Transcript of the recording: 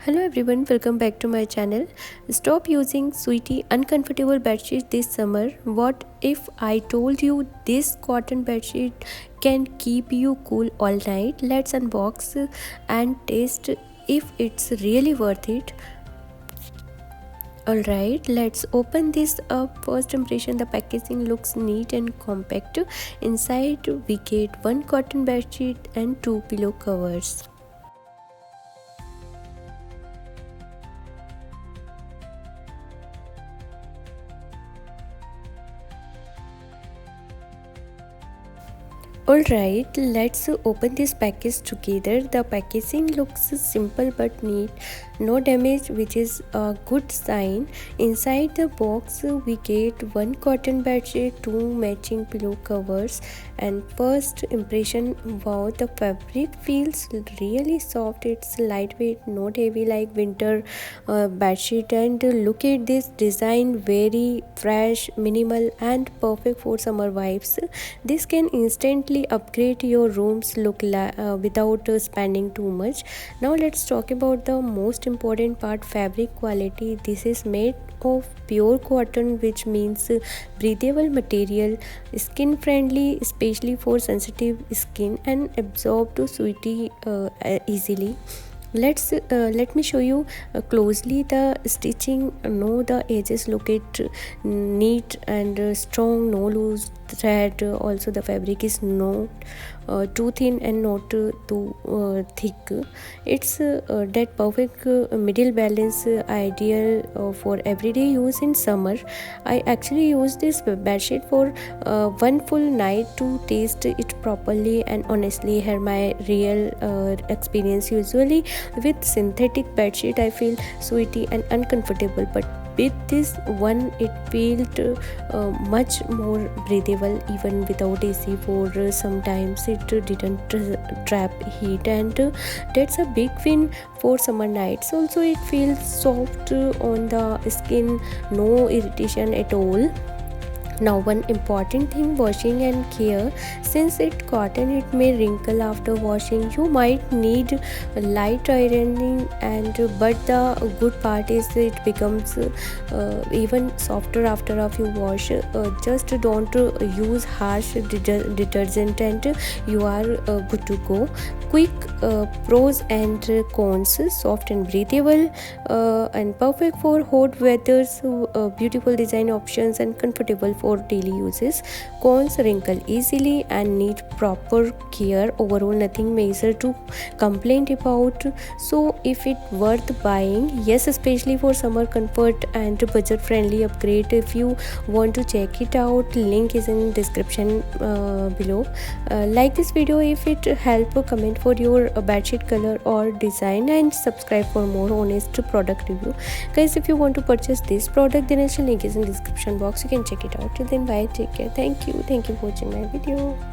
Hello everyone, welcome back to my channel. Stop using sweetie uncomfortable bedsheet this summer. What if I told you this cotton bedsheet can keep you cool all night? Let's unbox and taste if it's really worth it. Alright, let's open this up. First impression, the packaging looks neat and compact. Inside we get one cotton bedsheet and two pillow covers. Alright, let's open this package together. The packaging looks simple but neat, no damage, which is a good sign. Inside the box we get one cotton bedsheet, two matching pillow covers, and first impression, wow, the fabric feels really soft. It's lightweight, not heavy like winter bedsheet, and look at this design, very fresh, minimal, and perfect for summer vibes. This can instantly upgrade your room's look without spending too much. Now let's talk about the most important part, fabric quality. This is made of pure cotton, which means breathable material, skin friendly, especially for sensitive skin, and absorb to sweaty easily. Let me show you closely the stitching. No, the edges look it neat and strong, no loose thread. Also the fabric is not too thin and not too thick. It's that perfect middle balance, ideal for everyday use in summer. I actually used this bedsheet for one full night to taste it properly, and honestly here my real experience. Usually with synthetic bedsheet I feel sweaty and uncomfortable, but with this one it felt much more breathable even without AC. For sometimes it didn't trap heat, and that's a big win for summer nights. Also it feels soft on the skin, no irritation at all. Now one important thing, washing and care. Since it's cotton it may wrinkle after washing. You might need light ironing, and but the good part is it becomes even softer after a few wash. Just don't use harsh detergent and you are good to go. Quick pros and cons: soft and breathable, and perfect for hot weathers, beautiful design options, and comfortable for daily uses. Cons: wrinkle easily and need proper care. Overall nothing major to complain about. So if it worth buying, yes, especially for summer comfort and budget friendly upgrade. If you want to check it out, link is in description below. Like this video if it help, comment for your bedsheet color or design, and subscribe for more honest product review. Guys, if you want to purchase this product, then link is in description box, you can check it out. Till then, bye, take care, thank you for watching my video.